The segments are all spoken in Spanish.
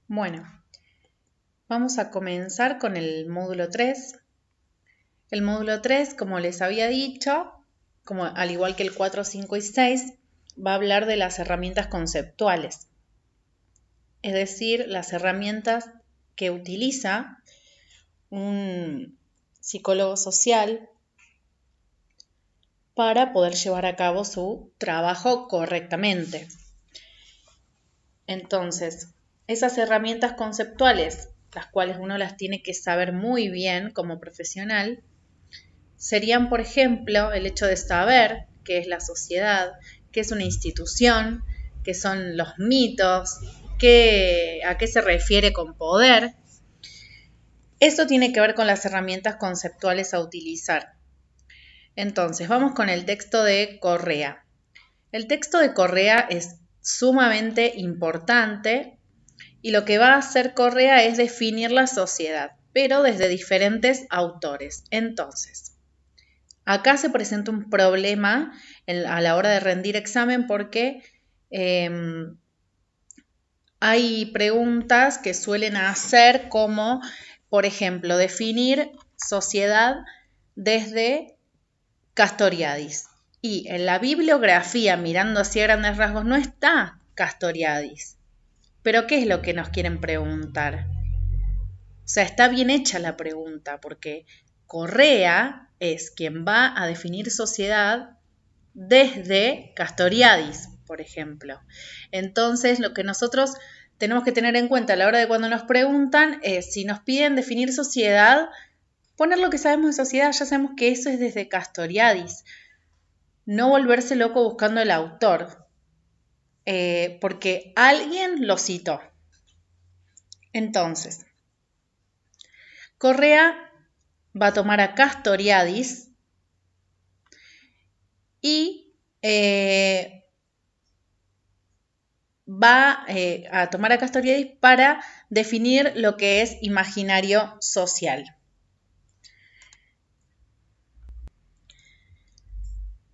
Bueno, vamos a comenzar con el módulo 3. El módulo 3, como les había dicho, al igual que el 4, 5 y 6, va a hablar de las herramientas conceptuales, es decir, las herramientas que utiliza un psicólogo social para poder llevar a cabo su trabajo correctamente. Entonces, esas herramientas conceptuales, las cuales uno las tiene que saber muy bien como profesional, serían, por ejemplo, el hecho de saber qué es la sociedad, qué es una institución, qué son los mitos, a qué se refiere con poder. Esto tiene que ver con las herramientas conceptuales a utilizar. Entonces, vamos con el texto de Correa. El texto de Correa es sumamente importante y lo que va a hacer Correa es definir la sociedad, pero desde diferentes autores. Entonces, acá se presenta un problema a la hora de rendir examen porque hay preguntas que suelen hacer como, por ejemplo, definir sociedad desde Castoriadis. Y en la bibliografía, mirando así a grandes rasgos, no está Castoriadis. Pero ¿qué es lo que nos quieren preguntar? O sea, está bien hecha la pregunta, porque Correa es quien va a definir sociedad desde Castoriadis, por ejemplo. Entonces, lo que nosotros tenemos que tener en cuenta a la hora de cuando nos preguntan es, si nos piden definir sociedad, poner lo que sabemos de sociedad, ya sabemos que eso es desde Castoriadis. No volverse loco buscando el autor, porque alguien lo citó. Entonces, Correa va a tomar a Castoriadis y va a tomar a Castoriadis para definir lo que es imaginario social.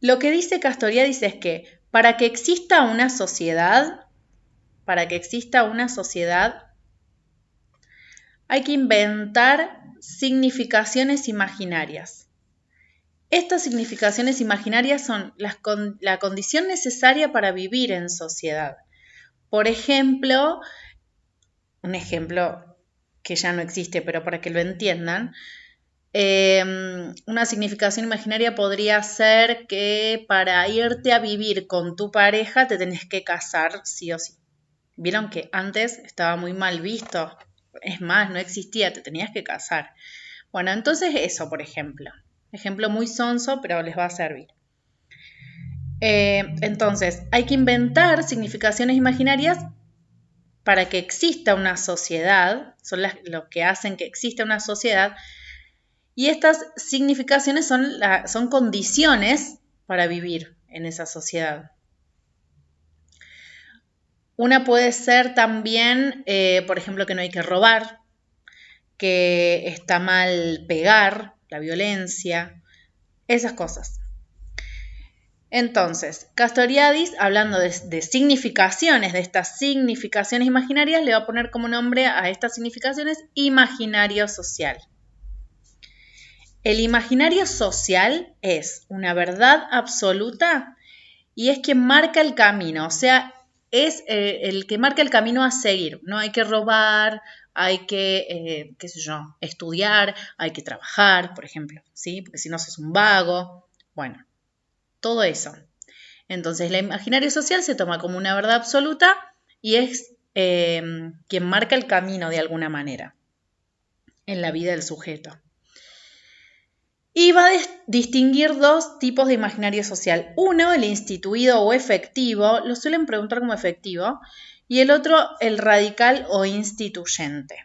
Lo que dice Castoriadis es que para que exista una sociedad, hay que inventar significaciones imaginarias. Estas significaciones imaginarias son la condición necesaria para vivir en sociedad. Por ejemplo, un ejemplo que ya no existe, pero para que lo entiendan, una significación imaginaria podría ser que para irte a vivir con tu pareja te tenés que casar sí o sí. Vieron que antes estaba muy mal visto, es más, no existía, te tenías que casar. Bueno, entonces eso, por ejemplo. Ejemplo muy sonso, pero les va a servir. Entonces, hay que inventar significaciones imaginarias para que exista una sociedad, son lo que hacen que exista una sociedad, y estas significaciones son condiciones para vivir en esa sociedad. Una puede ser también, por ejemplo, que no hay que robar, que está mal pegar, la violencia, esas cosas. Entonces, Castoriadis, hablando de significaciones, de estas significaciones imaginarias, le va a poner como nombre a estas significaciones imaginario social. El imaginario social es una verdad absoluta y es quien marca el camino, o sea, es el que marca el camino a seguir. No hay que robar, hay que, qué sé yo, estudiar, hay que trabajar, por ejemplo, ¿sí? Porque si no sos un vago. Bueno, todo eso. Entonces, el imaginario social se toma como una verdad absoluta y es quien marca el camino de alguna manera en la vida del sujeto. Y va a distinguir dos tipos de imaginario social. Uno, el instituido o efectivo, lo suelen preguntar como efectivo, y el otro, el radical o instituyente.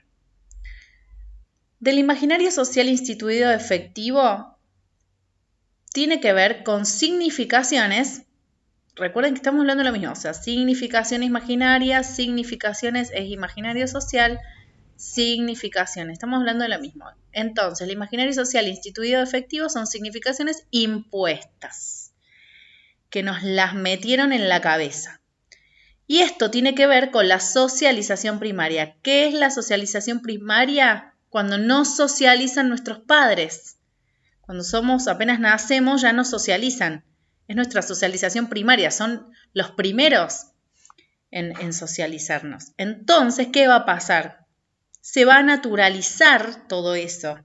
Del imaginario social instituido efectivo tiene que ver con significaciones. Recuerden que estamos hablando de lo mismo, o sea, significaciones imaginarias, significaciones es imaginario social, significaciones, estamos hablando de lo mismo. Entonces, el imaginario social instituido efectivo son significaciones impuestas, que nos las metieron en la cabeza. Y esto tiene que ver con la socialización primaria. ¿Qué es la socialización primaria? Cuando nos socializan nuestros padres. Cuando apenas nacemos, ya nos socializan. Es nuestra socialización primaria, son los primeros en socializarnos. Entonces, ¿qué va a pasar? Se va a naturalizar todo eso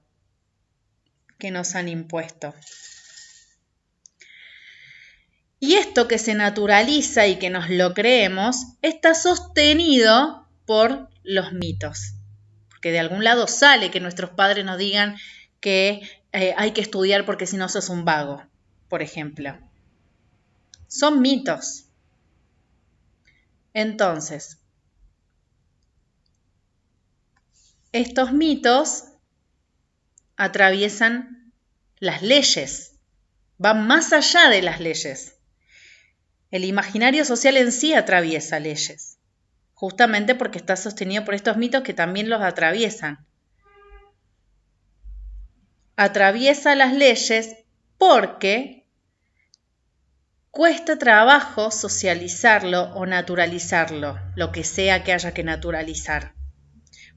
que nos han impuesto. Y esto que se naturaliza y que nos lo creemos está sostenido por los mitos. Porque de algún lado sale que nuestros padres nos digan que hay que estudiar porque si no sos un vago, por ejemplo. Son mitos. Entonces, estos mitos atraviesan las leyes, van más allá de las leyes. El imaginario social en sí atraviesa leyes, justamente porque está sostenido por estos mitos que también los atraviesan. Atraviesa las leyes porque cuesta trabajo socializarlo o naturalizarlo, lo que sea que haya que naturalizar.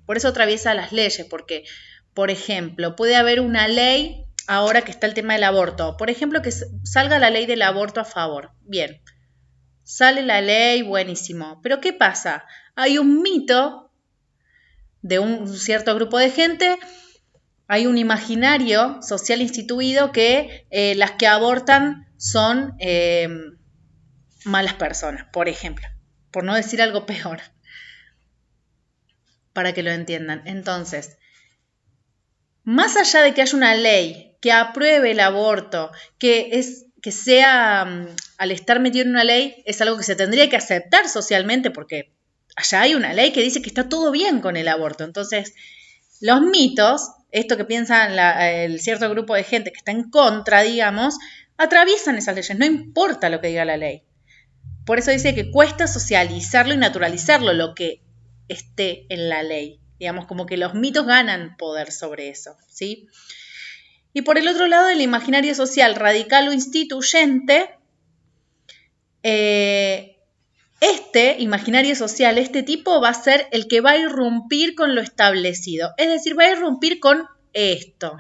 Por eso atraviesa las leyes, porque, por ejemplo, puede haber una ley, ahora que está el tema del aborto, por ejemplo, que salga la ley del aborto a favor. Bien, sale la ley, buenísimo. Pero ¿qué pasa? Hay un mito de un cierto grupo de gente, hay un imaginario social instituido que las que abortan son malas personas, por ejemplo, por no decir algo peor, para que lo entiendan. Entonces, más allá de que haya una ley que apruebe el aborto, que sea, al estar metido en una ley, es algo que se tendría que aceptar socialmente porque allá hay una ley que dice que está todo bien con el aborto. Entonces, los mitos, esto que piensan el cierto grupo de gente que está en contra, digamos, atraviesan esas leyes, no importa lo que diga la ley. Por eso dice que cuesta socializarlo y naturalizarlo, lo que esté en la ley. Digamos, como que los mitos ganan poder sobre eso, ¿sí? Y por el otro lado, el imaginario social radical o instituyente, este imaginario social, este tipo va a ser el que va a irrumpir con lo establecido, es decir, va a irrumpir con esto.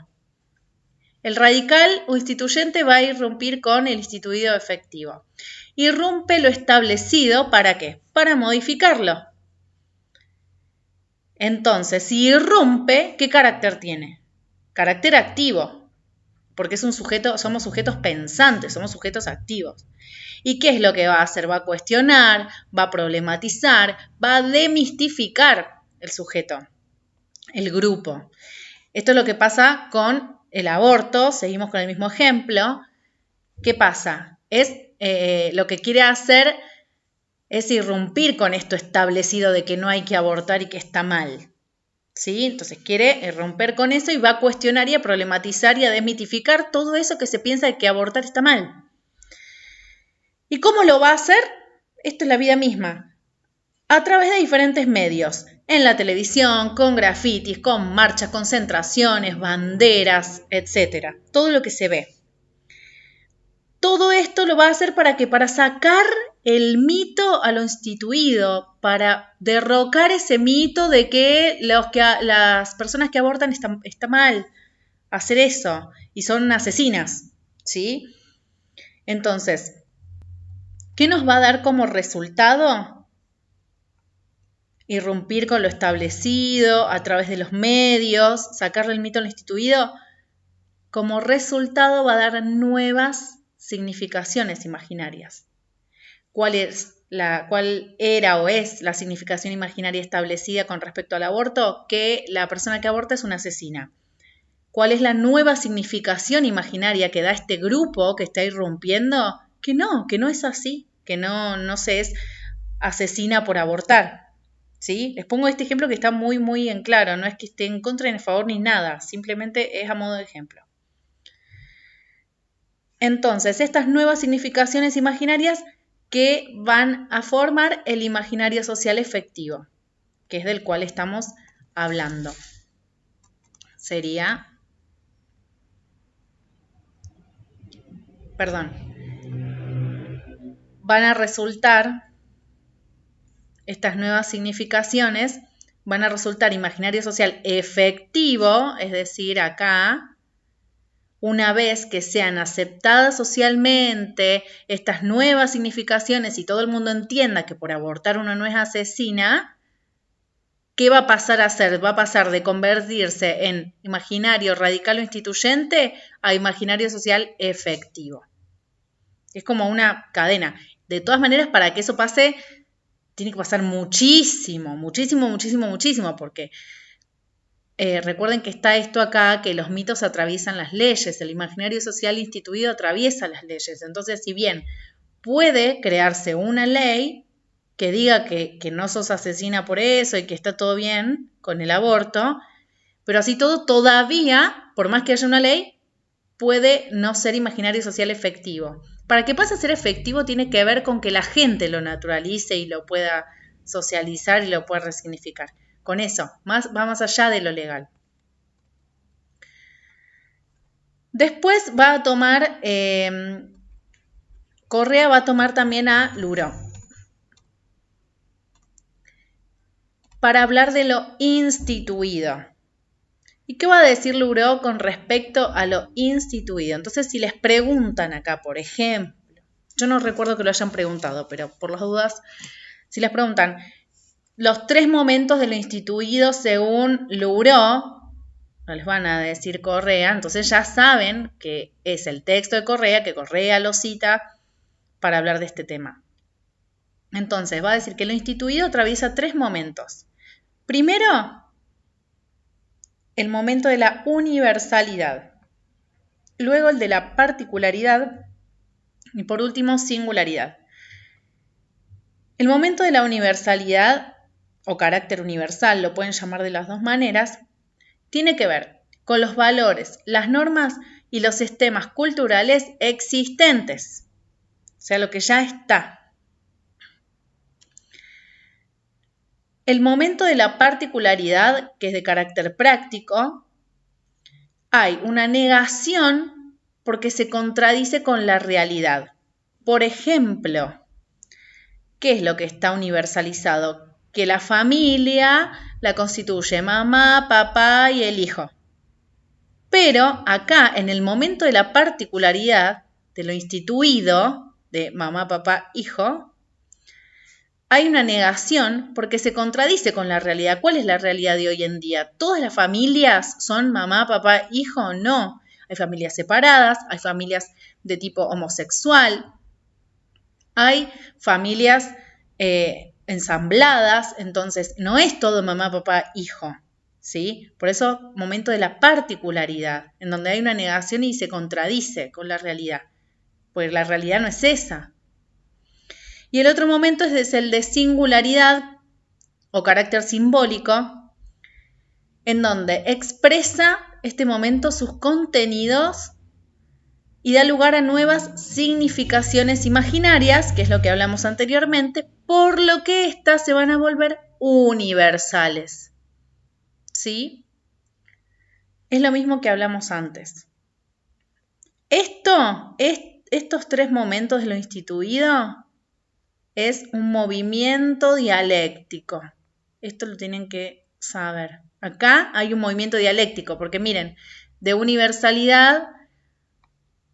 El radical o instituyente va a irrumpir con el instituido efectivo. Irrumpe lo establecido, ¿para qué? Para modificarlo. Entonces, si irrumpe, ¿qué carácter tiene? Carácter activo, porque somos sujetos pensantes, somos sujetos activos. ¿Y qué es lo que va a hacer? Va a cuestionar, va a problematizar, va a demistificar el sujeto, el grupo. Esto es lo que pasa con el aborto, seguimos con el mismo ejemplo. ¿Qué pasa? Lo que quiere hacer es irrumpir con esto establecido de que no hay que abortar y que está mal. ¿Sí? Entonces quiere romper con eso y va a cuestionar y a problematizar y a desmitificar todo eso que se piensa de que abortar está mal. ¿Y cómo lo va a hacer? Esto es la vida misma. A través de diferentes medios. En la televisión, con grafitis, con marchas, concentraciones, banderas, etc. Todo lo que se ve. Todo esto lo va a hacer ¿para qué? Para sacar el mito a lo instituido, para derrocar ese mito de que las personas que abortan está mal hacer eso y son asesinas, ¿sí? Entonces, ¿qué nos va a dar como resultado? Irrumpir con lo establecido a través de los medios, sacarle el mito a lo instituido. Como resultado va a dar nuevas significaciones imaginarias. ¿Cuál era o es la significación imaginaria establecida con respecto al aborto? Que la persona que aborta es una asesina. ¿Cuál es la nueva significación imaginaria que da este grupo que está irrumpiendo? Que no es así, que no se es asesina por abortar. ¿Sí? Les pongo este ejemplo que está muy, muy en claro, no es que esté en contra ni en favor ni nada, simplemente es a modo de ejemplo. Entonces, estas nuevas significaciones imaginarias que van a formar el imaginario social efectivo, que es del cual estamos hablando. Van a resultar estas nuevas significaciones van a resultar imaginario social efectivo, es decir, acá, una vez que sean aceptadas socialmente estas nuevas significaciones y todo el mundo entienda que por abortar uno no es asesina, ¿qué va a pasar a ser? Va a pasar de convertirse en imaginario radical o instituyente a imaginario social efectivo. Es como una cadena. De todas maneras, para que eso pase, tiene que pasar muchísimo, porque recuerden que está esto acá, que los mitos atraviesan las leyes, el imaginario social instituido atraviesa las leyes. Entonces, si bien puede crearse una ley que diga que no sos asesina por eso y que está todo bien con el aborto, pero así todo todavía, por más que haya una ley, puede no ser imaginario social efectivo. Para que pase a ser efectivo tiene que ver con que la gente lo naturalice y lo pueda socializar y lo pueda resignificar. Con eso, va más allá de lo legal. Después va a tomar, Correa va a tomar también a Luro para hablar de lo instituido. ¿Y qué va a decir Luro con respecto a lo instituido? Entonces, si les preguntan acá, por ejemplo, yo no recuerdo que lo hayan preguntado, pero por las dudas, si les preguntan los 3 momentos de lo instituido según Luro, no les van a decir Correa, entonces ya saben que es el texto de Correa, que Correa lo cita para hablar de este tema. Entonces, va a decir que lo instituido atraviesa 3 momentos. Primero, el momento de la universalidad. Luego el de la particularidad. Y por último, singularidad. El momento de la universalidad, o carácter universal, lo pueden llamar de las dos maneras, tiene que ver con los valores, las normas y los sistemas culturales existentes. O sea, lo que ya está. El momento de la particularidad, que es de carácter práctico, hay una negación porque se contradice con la realidad. Por ejemplo, ¿qué es lo que está universalizado? Que la familia la constituye mamá, papá y el hijo. Pero acá, en el momento de la particularidad, de lo instituido, de mamá, papá, hijo, hay una negación porque se contradice con la realidad. ¿Cuál es la realidad de hoy en día? ¿Todas las familias son mamá, papá, hijo? No. Hay familias separadas, hay familias de tipo homosexual, hay familias ensambladas, entonces no es todo mamá, papá, hijo, ¿sí? Por eso, momento de la particularidad, en donde hay una negación y se contradice con la realidad, porque la realidad no es esa. Y el otro momento es el de singularidad o carácter simbólico, en donde expresa este momento sus contenidos y da lugar a nuevas significaciones imaginarias, que es lo que hablamos anteriormente, por lo que éstas se van a volver universales. ¿Sí? Es lo mismo que hablamos antes. Estos 3 momentos de lo instituido es un movimiento dialéctico. Esto lo tienen que saber. Acá hay un movimiento dialéctico, porque miren, de universalidad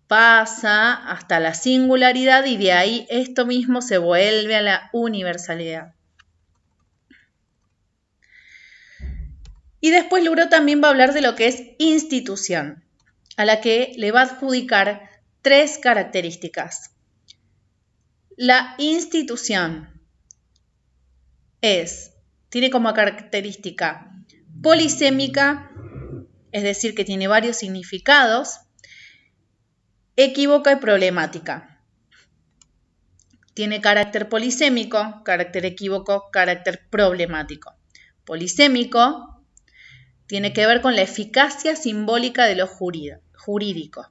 pasa hasta la singularidad y de ahí esto mismo se vuelve a la universalidad. Y después Luro también va a hablar de lo que es institución, a la que le va a adjudicar 3 características. La institución tiene como característica polisémica, es decir, que tiene varios significados, equívoca y problemática. Tiene carácter polisémico, carácter equívoco, carácter problemático. Polisémico tiene que ver con la eficacia simbólica de lo jurídico,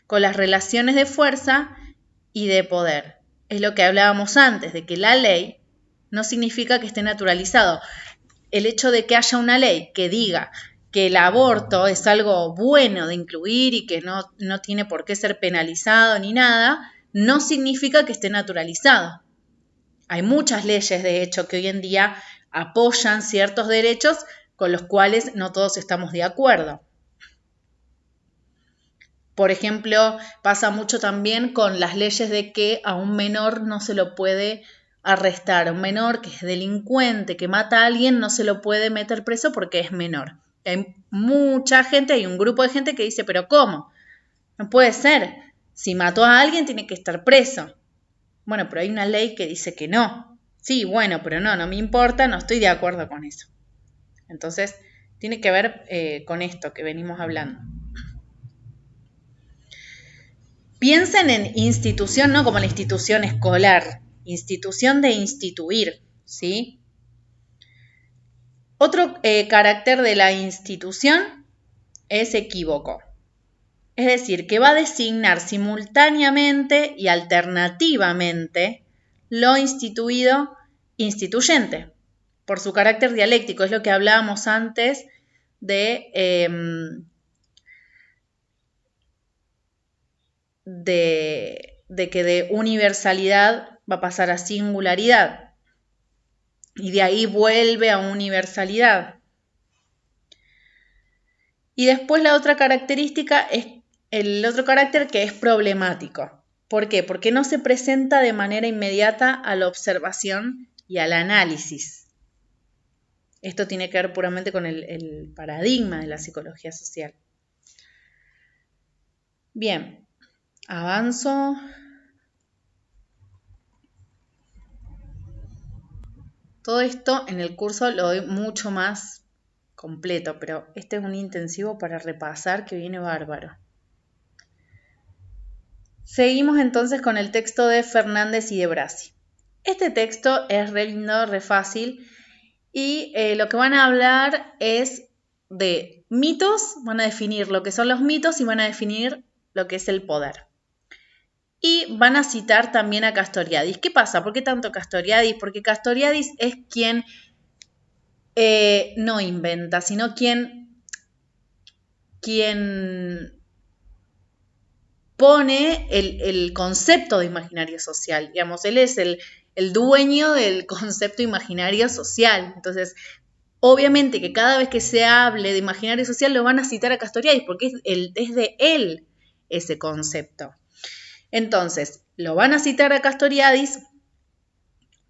con las relaciones de fuerza y de poder. Es lo que hablábamos antes, de que la ley no significa que esté naturalizado. El hecho de que haya una ley que diga que el aborto es algo bueno de incluir y que no tiene por qué ser penalizado ni nada, no significa que esté naturalizado. Hay muchas leyes, de hecho, que hoy en día apoyan ciertos derechos con los cuales no todos estamos de acuerdo. Por ejemplo, pasa mucho también con las leyes de que a un menor no se lo puede arrestar. A un menor que es delincuente, que mata a alguien, no se lo puede meter preso porque es menor. Hay mucha gente, hay un grupo de gente que dice, pero ¿cómo? No puede ser. Si mató a alguien tiene que estar preso. Bueno, pero hay una ley que dice que no. Sí, bueno, pero no me importa, no estoy de acuerdo con eso. Entonces, tiene que ver con esto que venimos hablando. Piensen en institución, no como la institución escolar, institución de instituir, ¿sí? Otro carácter de la institución es equívoco. Es decir, que va a designar simultáneamente y alternativamente lo instituido instituyente, por su carácter dialéctico. Es lo que hablábamos antes de que de universalidad va a pasar a singularidad y de ahí vuelve a universalidad. Y después la otra característica es el otro carácter que es problemático. ¿Por qué? Porque no se presenta de manera inmediata a la observación y al análisis. Esto tiene que ver puramente con el paradigma de la psicología social. Bien, avanzo. Todo esto en el curso lo doy mucho más completo, pero este es un intensivo para repasar que viene bárbaro. Seguimos entonces con el texto de Fernández y de Brasi. Este texto es re lindo, re fácil y lo que van a hablar es de mitos, van a definir lo que son los mitos y van a definir lo que es el poder. Y van a citar también a Castoriadis. ¿Qué pasa? ¿Por qué tanto Castoriadis? Porque Castoriadis es quien no inventa, sino quien pone el concepto de imaginario social. Digamos, él es el dueño del concepto imaginario social. Entonces, obviamente que cada vez que se hable de imaginario social lo van a citar a Castoriadis porque es de él ese concepto. Entonces, lo van a citar a Castoriadis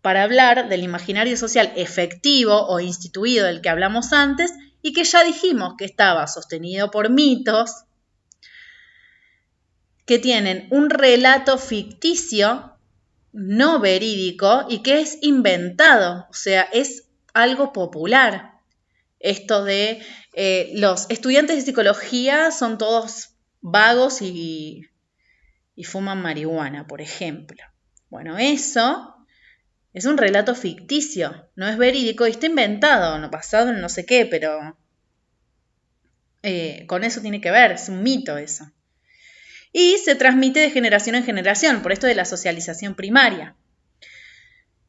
para hablar del imaginario social efectivo o instituido del que hablamos antes y que ya dijimos que estaba sostenido por mitos que tienen un relato ficticio, no verídico y que es inventado, o sea, es algo popular. Esto de los estudiantes de psicología son todos vagos y fuman marihuana, por ejemplo. Bueno, eso es un relato ficticio, no es verídico y está inventado, no basado en no sé qué, pero con eso tiene que ver, es un mito eso. Y se transmite de generación en generación, por esto de la socialización primaria.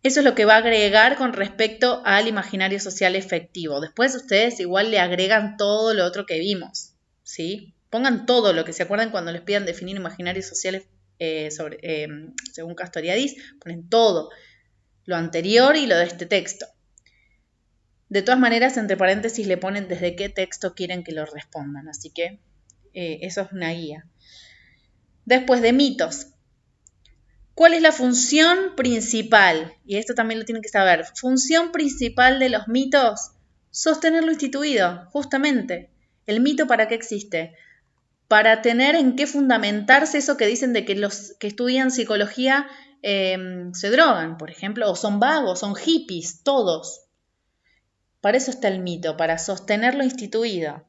Eso es lo que va a agregar con respecto al imaginario social efectivo. Después ustedes igual le agregan todo lo otro que vimos, ¿sí? Pongan todo lo que se acuerdan cuando les pidan definir imaginarios sociales según Castoriadis, ponen todo, lo anterior y lo de este texto. De todas maneras, entre paréntesis le ponen desde qué texto quieren que lo respondan, así que eso es una guía. Después de mitos. ¿Cuál es la función principal? Y esto también lo tienen que saber. Función principal de los mitos, sostener lo instituido, justamente. ¿El mito para qué existe? Para tener en qué fundamentarse eso que dicen de que los que estudian psicología se drogan, por ejemplo, o son vagos, son hippies, todos. Para eso está el mito, para sostener lo instituido.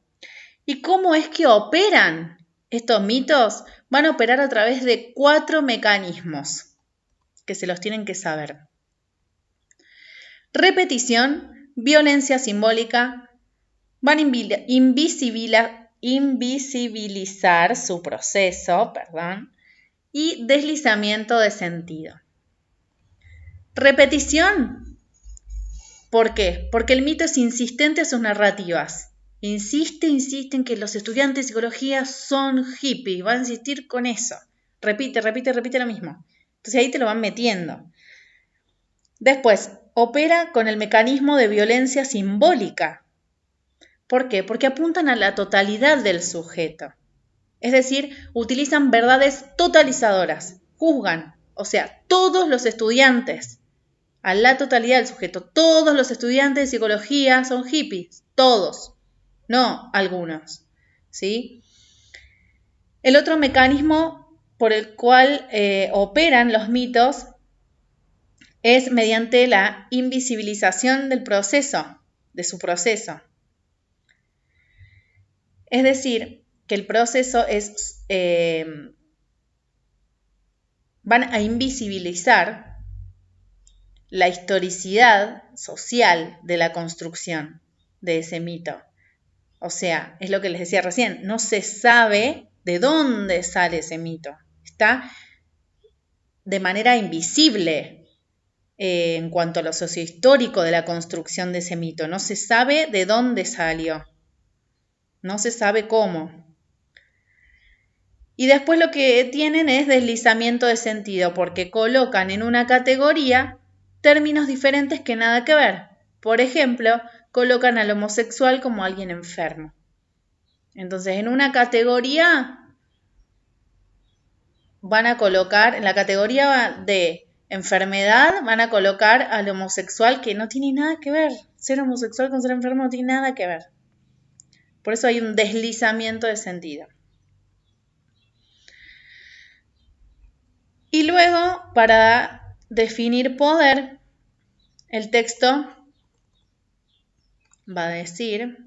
¿Y cómo es que operan estos mitos? Van a operar a través de 4 mecanismos que se los tienen que saber. Repetición, violencia simbólica, van a invisibilizar su proceso, y deslizamiento de sentido. Repetición. ¿Por qué? Porque el mito es insistente a sus narrativas. Insiste en que los estudiantes de psicología son hippies, va a insistir con eso. Repite lo mismo. Entonces ahí te lo van metiendo. Después, opera con el mecanismo de violencia simbólica. ¿Por qué? Porque apuntan a la totalidad del sujeto. Es decir, utilizan verdades totalizadoras, juzgan, o sea, todos los estudiantes, a la totalidad del sujeto. Todos los estudiantes de psicología son hippies, todos, no algunos, ¿sí? El otro mecanismo por el cual operan los mitos es mediante la invisibilización del proceso, de su proceso. Es decir, que el proceso es, van a invisibilizar la historicidad social de la construcción de ese mito. O sea, es lo que les decía recién, no se sabe de dónde sale ese mito. Está de manera invisible en cuanto a lo sociohistórico de la construcción de ese mito. No se sabe de dónde salió. No se sabe cómo. Y después lo que tienen es deslizamiento de sentido, porque colocan en una categoría términos diferentes que nada que ver. Por ejemplo, colocan al homosexual como alguien enfermo. Entonces, en una categoría van a colocar, en la categoría de enfermedad, van a colocar al homosexual que no tiene nada que ver. Ser homosexual con ser enfermo no tiene nada que ver. Por eso hay un deslizamiento de sentido. Y luego, para definir poder, el texto va a decir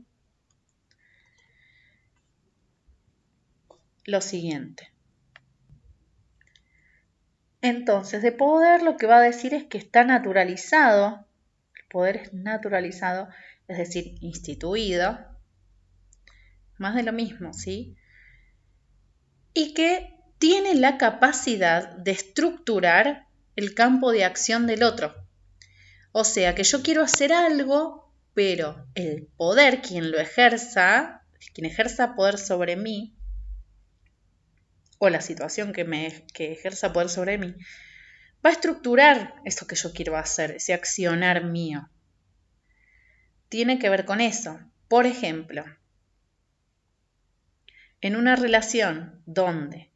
lo siguiente. Entonces, de poder lo que va a decir es que está naturalizado, el poder es naturalizado, es decir, instituido, más de lo mismo, ¿sí? Y que tiene la capacidad de estructurar el campo de acción del otro. O sea, que yo quiero hacer algo, pero el poder, quien lo ejerza, quien ejerza poder sobre mí, o la situación que ejerza poder sobre mí, va a estructurar eso que yo quiero hacer, ese accionar mío. Tiene que ver con eso. Por ejemplo, en una relación donde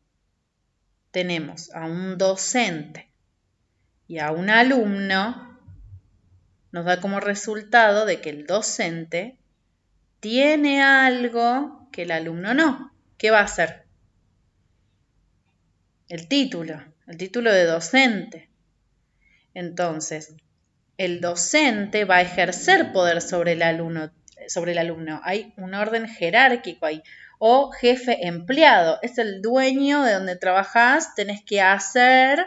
tenemos a un docente y a un alumno, nos da como resultado de que el docente tiene algo que el alumno no. ¿Qué va a hacer? El título de docente. Entonces, el docente va a ejercer poder sobre el alumno. Hay un orden jerárquico ahí. O jefe empleado. Es el dueño de donde trabajás, tenés que hacer,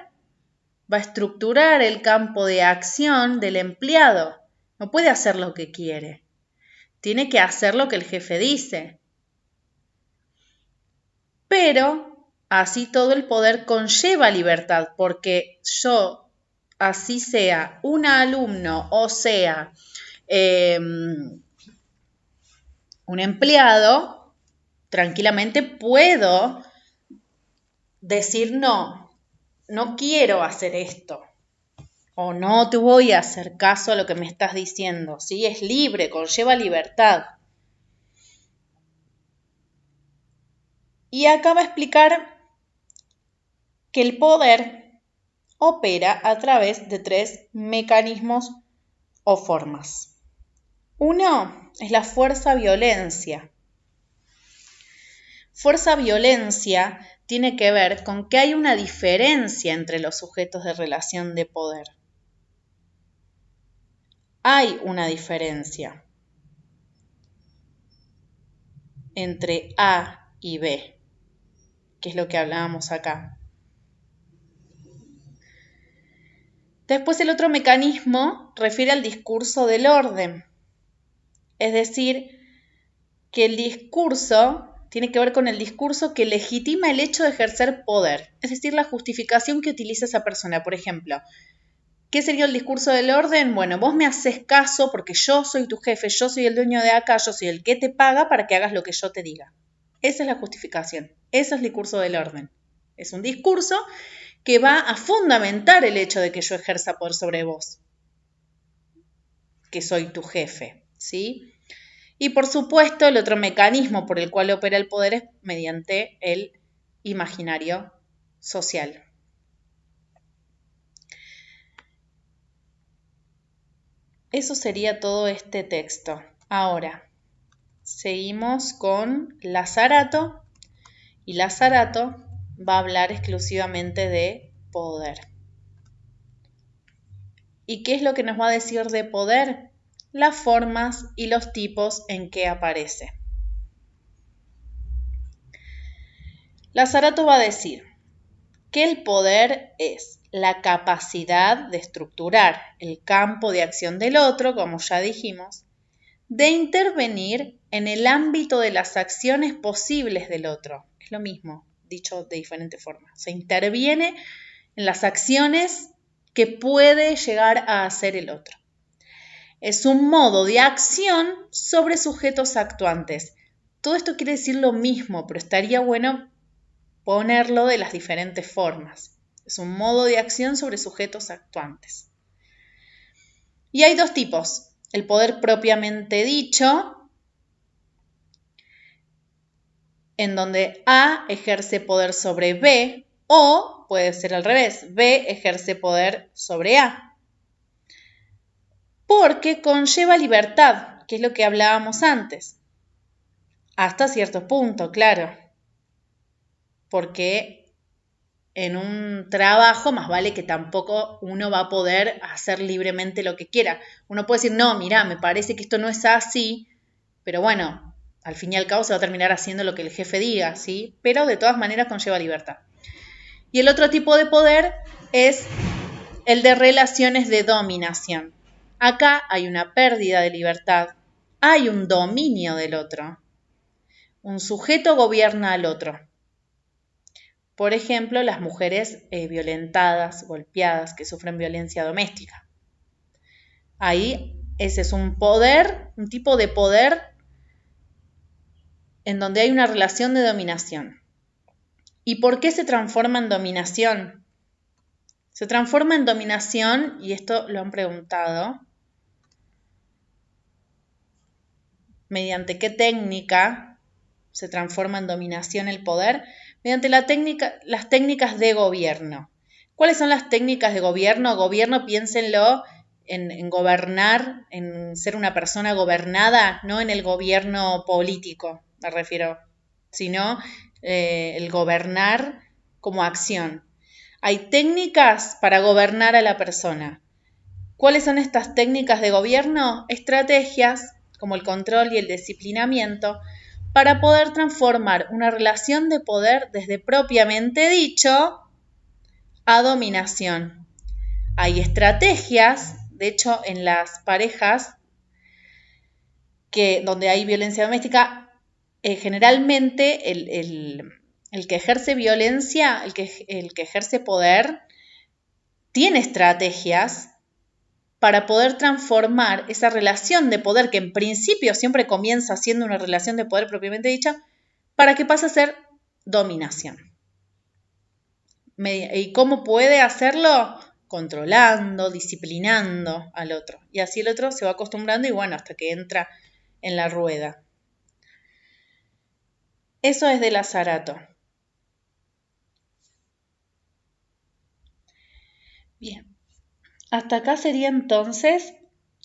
va a estructurar el campo de acción del empleado. No puede hacer lo que quiere. Tiene que hacer lo que el jefe dice. Pero así todo el poder conlleva libertad, porque yo, así sea un alumno o sea un empleado, tranquilamente puedo decir no quiero hacer esto. O no te voy a hacer caso a lo que me estás diciendo. ¿Sí? Es libre, conlleva libertad. Y acá va a explicar que el poder opera a través de 3 mecanismos o formas. Uno es la fuerza-violencia. Fuerza-violencia tiene que ver con que hay una diferencia entre los sujetos de relación de poder. Hay una diferencia entre A y B, que es lo que hablábamos acá. Después el otro mecanismo refiere al discurso del orden. Es decir, que el discurso tiene que ver con el discurso que legitima el hecho de ejercer poder. Es decir, la justificación que utiliza esa persona. Por ejemplo, ¿qué sería el discurso del orden? Bueno, vos me haces caso porque yo soy tu jefe, yo soy el dueño de acá, yo soy el que te paga para que hagas lo que yo te diga. Esa es la justificación. Ese es el discurso del orden. Es un discurso que va a fundamentar el hecho de que yo ejerza poder sobre vos. que soy tu jefe, ¿sí? Y por supuesto, el otro mecanismo por el cual opera el poder es mediante el imaginario social. Eso sería todo este texto. Ahora, seguimos con Lazzarato, y Lazzarato va a hablar exclusivamente de poder. ¿Y qué es lo que nos va a decir de poder? Las formas y los tipos en que aparece. Lazzarato va a decir que el poder es la capacidad de estructurar el campo de acción del otro, como ya dijimos, de intervenir en el ámbito de las acciones posibles del otro. Es lo mismo, dicho de diferente forma. Se interviene en las acciones que puede llegar a hacer el otro. Es un modo de acción sobre sujetos actuantes. Todo esto quiere decir lo mismo, pero estaría bueno ponerlo de las diferentes formas. Es un modo de acción sobre sujetos actuantes. Y hay dos tipos. El poder propiamente dicho, en donde A ejerce poder sobre B, o puede ser al revés, B ejerce poder sobre A. Porque conlleva libertad, que es lo que hablábamos antes. Hasta cierto punto, claro. Porque en un trabajo más vale que tampoco uno va a poder hacer libremente lo que quiera. Uno puede decir, no, mira, me parece que esto no es así, pero bueno, al fin y al cabo se va a terminar haciendo lo que el jefe diga, ¿sí? Pero de todas maneras conlleva libertad. Y el otro tipo de poder es el de relaciones de dominación. Acá hay una pérdida de libertad, hay un dominio del otro. Un sujeto gobierna al otro. Por ejemplo, las mujeres violentadas, golpeadas, que sufren violencia doméstica. Ahí ese es un poder, un tipo de poder en donde hay una relación de dominación. ¿Y por qué se transforma en dominación? Se transforma en dominación, y esto lo han preguntado, ¿mediante qué técnica se transforma en dominación el poder? Mediante las técnicas de gobierno. ¿Cuáles son las técnicas de gobierno? Gobierno, piénsenlo en gobernar, en ser una persona gobernada, no en el gobierno político, me refiero, sino el gobernar como acción. Hay técnicas para gobernar a la persona. ¿Cuáles son estas técnicas de gobierno? Estrategias como el control y el disciplinamiento para poder transformar una relación de poder desde propiamente dicho a dominación. Hay estrategias, de hecho, en las parejas donde hay violencia doméstica, generalmente el que ejerce violencia, el que ejerce poder, tiene estrategias para poder transformar esa relación de poder que en principio siempre comienza siendo una relación de poder propiamente dicha, para que pase a ser dominación. ¿Y cómo puede hacerlo? Controlando, disciplinando al otro. Y así el otro se va acostumbrando y bueno, hasta que entra en la rueda. Eso es de Lazzarato. Bien. Hasta acá sería entonces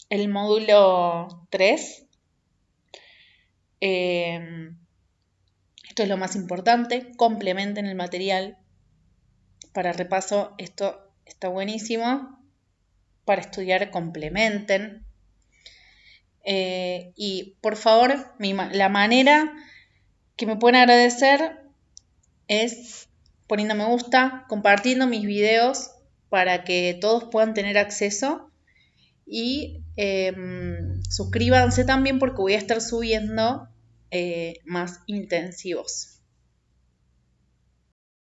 el módulo 3. Esto es lo más importante. Complementen el material. Para repaso, esto está buenísimo. Para estudiar, complementen. Y por favor, la manera que me pueden agradecer es poniendo me gusta, compartiendo mis videos para que todos puedan tener acceso y suscríbanse también porque voy a estar subiendo más intensivos.